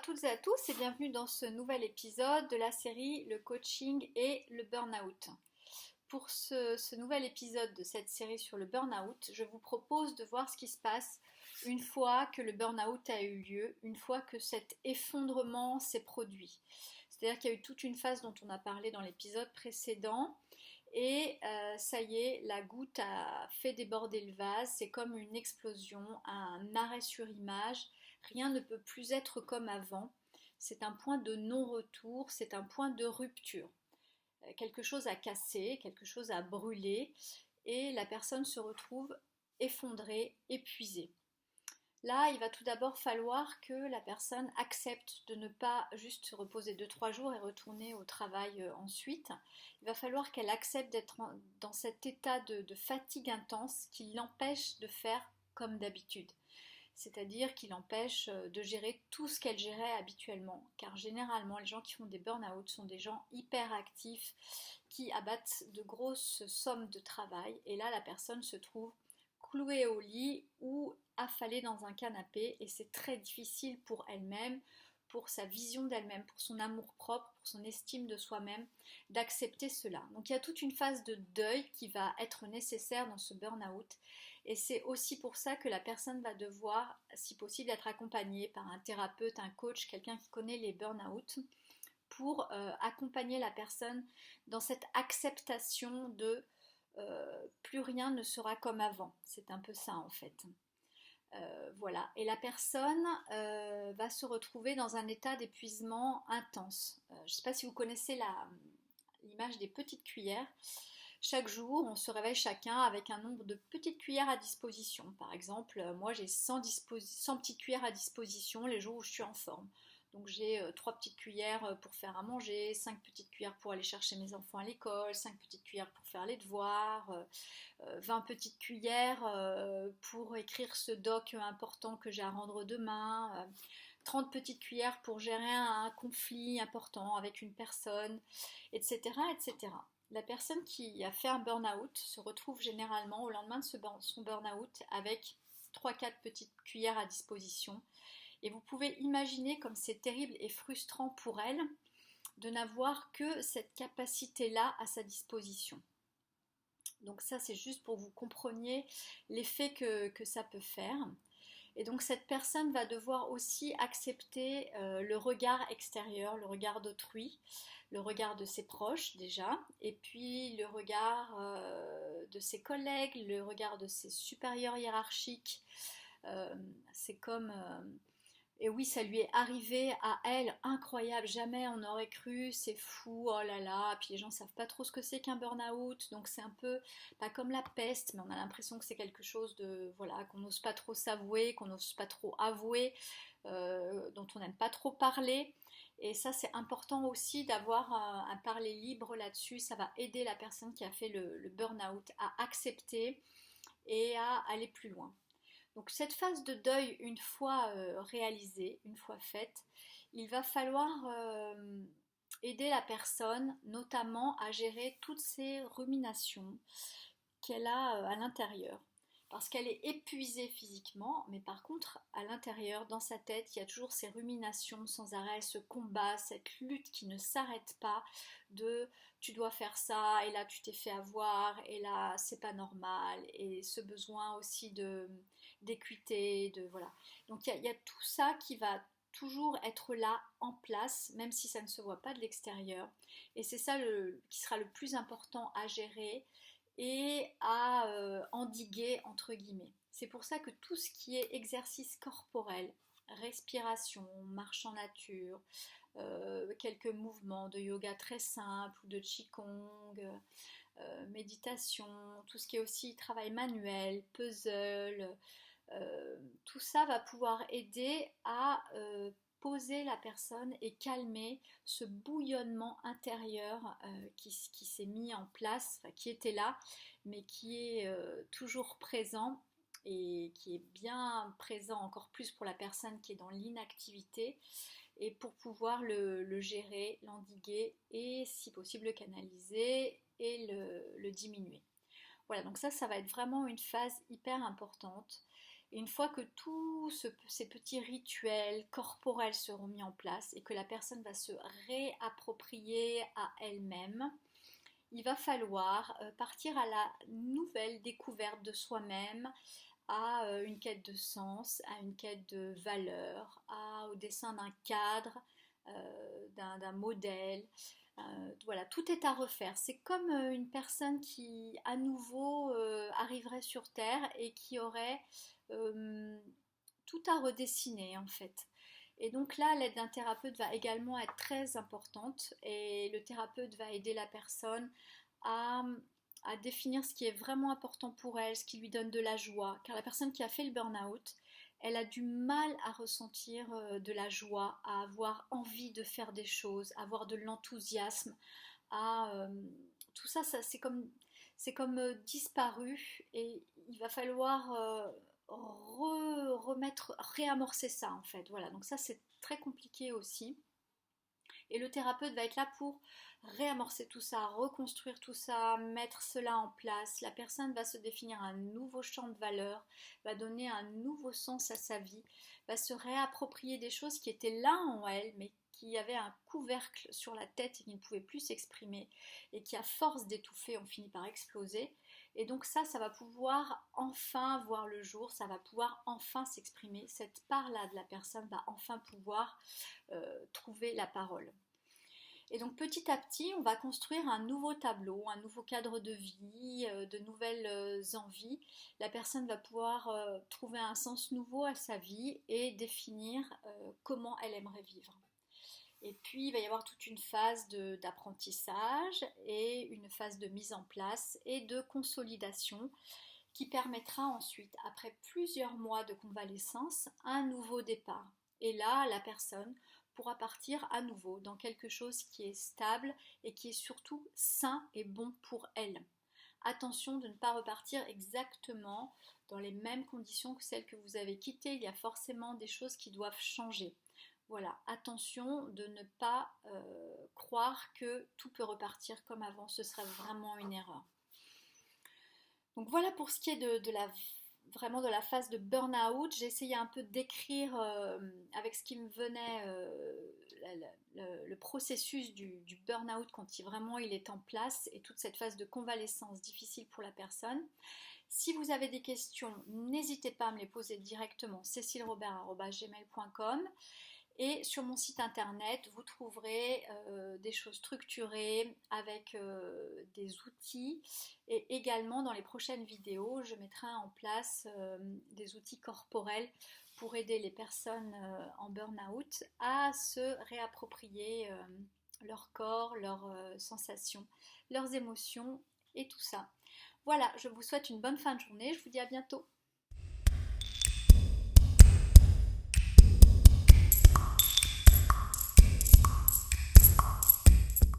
toutes et à tous et bienvenue dans ce nouvel épisode de la série Le coaching et le burn-out. Pour ce nouvel épisode de cette série sur le burn-out, je vous propose de voir ce qui se passe une fois que le burn-out a eu lieu, une fois que cet effondrement s'est produit. C'est-à-dire qu'il y a eu toute une phase dont on a parlé dans l'épisode précédent et ça y est, la goutte a fait déborder le vase, c'est comme une explosion, un arrêt sur image, rien ne peut plus être comme avant, c'est un point de non-retour, c'est un point de rupture. Quelque chose a cassé, quelque chose a brûlé et la personne se retrouve effondrée, épuisée. Là, il va tout d'abord falloir que la personne accepte de ne pas juste se reposer 2-3 jours et retourner au travail ensuite. Il va falloir qu'elle accepte d'être dans cet état de fatigue intense qui l'empêche de faire comme d'habitude. C'est-à-dire qui l'empêche de gérer tout ce qu'elle gérait habituellement. Car généralement, les gens qui font des burn-out sont des gens hyper actifs qui abattent de grosses sommes de travail. Et là, la personne se trouve clouée au lit ou affalée dans un canapé et c'est très difficile pour elle-même, pour sa vision d'elle-même, pour son amour-propre, pour son estime de soi-même, d'accepter cela. Donc il y a toute une phase de deuil qui va être nécessaire dans ce burn-out et c'est aussi pour ça que la personne va devoir, si possible, être accompagnée par un thérapeute, un coach, quelqu'un qui connaît les burn-out pour accompagner la personne dans cette acceptation de plus rien ne sera comme avant. C'est un peu ça en fait. Voilà. Et la personne va se retrouver dans un état d'épuisement intense. Je ne sais pas si vous connaissez l'image des petites cuillères. Chaque jour, on se réveille chacun avec un nombre de petites cuillères à disposition. Par exemple, moi j'ai 100 petites cuillères à disposition les jours où je suis en forme. Donc j'ai 3 petites cuillères pour faire à manger, 5 petites cuillères pour aller chercher mes enfants à l'école, 5 petites cuillères pour faire les devoirs, 20 petites cuillères pour écrire ce doc important que j'ai à rendre demain, 30 petites cuillères pour gérer un conflit important avec une personne, etc., etc. La personne qui a fait un burn-out se retrouve généralement au lendemain de son burn-out avec 3-4 petites cuillères à disposition. Et vous pouvez imaginer comme c'est terrible et frustrant pour elle de n'avoir que cette capacité-là à sa disposition. Donc ça, c'est juste pour que vous compreniez l'effet que ça peut faire. Et donc cette personne va devoir aussi accepter le regard extérieur, le regard d'autrui, le regard de ses proches déjà, et puis le regard de ses collègues, le regard de ses supérieurs hiérarchiques. C'est comme... Et oui, ça lui est arrivé à elle, incroyable, jamais on aurait cru, c'est fou, oh là là, puis les gens savent pas trop ce que c'est qu'un burn-out, donc c'est un peu, pas comme la peste, mais on a l'impression que c'est quelque chose de, voilà, qu'on n'ose pas trop s'avouer, qu'on n'ose pas trop avouer, dont on n'aime pas trop parler, et ça c'est important aussi d'avoir un parler libre là-dessus, ça va aider la personne qui a fait le burn-out à accepter et à aller plus loin. Donc cette phase de deuil, une fois réalisée, une fois faite, il va falloir aider la personne notamment à gérer toutes ces ruminations qu'elle a à l'intérieur. Parce qu'elle est épuisée physiquement, mais par contre, à l'intérieur, dans sa tête, il y a toujours ces ruminations sans arrêt, ce combat, cette lutte qui ne s'arrête pas de tu dois faire ça, et là tu t'es fait avoir, et là c'est pas normal, et ce besoin aussi d'équité, de voilà. Donc il y a tout ça qui va toujours être là en place, même si ça ne se voit pas de l'extérieur. Et c'est ça qui sera le plus important à gérer et à endiguer entre guillemets. C'est pour ça que tout ce qui est exercice corporel, respiration, marche en nature, quelques mouvements de yoga très simples ou de qigong, méditation, tout ce qui est aussi travail manuel, puzzle, tout ça va pouvoir aider à poser la personne et calmer ce bouillonnement intérieur qui s'est mis en place, enfin, qui était là, mais qui est toujours présent et qui est bien présent encore plus pour la personne qui est dans l'inactivité et pour pouvoir le gérer, l'endiguer et si possible le canaliser et le diminuer. Voilà, donc ça va être vraiment une phase hyper importante. Et une fois que tous ces petits rituels corporels seront mis en place et que la personne va se réapproprier à elle-même, il va falloir partir à la nouvelle découverte de soi-même, à une quête de sens, à une quête de valeur, au dessin d'un cadre, d'un modèle. Voilà, tout est à refaire. C'est comme une personne qui, à nouveau, arriverait sur Terre et qui aurait euh, tout à redessiner, en fait. Et donc là, l'aide d'un thérapeute va également être très importante et le thérapeute va aider la personne à, à définir ce qui est vraiment important pour elle, ce qui lui donne de la joie. Car la personne qui a fait le burn-out, elle a du mal à ressentir de la joie, à avoir envie de faire des choses, à avoir de l'enthousiasme, à tout ça, c'est comme disparu et il va falloir réamorcer ça en fait. Voilà, donc ça c'est très compliqué aussi. Et le thérapeute va être là pour réamorcer tout ça, reconstruire tout ça, mettre cela en place. La personne va se définir un nouveau champ de valeurs, va donner un nouveau sens à sa vie, va se réapproprier des choses qui étaient là en elle, mais qui avaient un couvercle sur la tête et qui ne pouvaient plus s'exprimer, et qui à force d'étouffer ont fini par exploser. Et donc ça va pouvoir enfin voir le jour, ça va pouvoir enfin s'exprimer. Cette part-là de la personne va enfin pouvoir trouver la parole. Et donc petit à petit, on va construire un nouveau tableau, un nouveau cadre de vie, de nouvelles envies. La personne va pouvoir trouver un sens nouveau à sa vie et définir comment elle aimerait vivre. Et puis il va y avoir toute une phase d'apprentissage et une phase de mise en place et de consolidation qui permettra ensuite, après plusieurs mois de convalescence, un nouveau départ. Et là, la personne pourra partir à nouveau dans quelque chose qui est stable et qui est surtout sain et bon pour elle. Attention de ne pas repartir exactement dans les mêmes conditions que celles que vous avez quittées. Il y a forcément des choses qui doivent changer. Voilà, attention de ne pas croire que tout peut repartir comme avant, ce serait vraiment une erreur. Donc voilà pour ce qui est vraiment de la phase de burn-out. J'ai essayé un peu d'écrire avec ce qui me venait le processus du burn-out quand vraiment il est en place et toute cette phase de convalescence difficile pour la personne. Si vous avez des questions, n'hésitez pas à me les poser directement, cécilerobert@gmail.com. Et sur mon site internet, vous trouverez des choses structurées avec des outils. Et également, dans les prochaines vidéos, je mettrai en place des outils corporels pour aider les personnes en burn-out à se réapproprier leur corps, leurs sensations, leurs émotions et tout ça. Voilà, je vous souhaite une bonne fin de journée. Je vous dis à bientôt.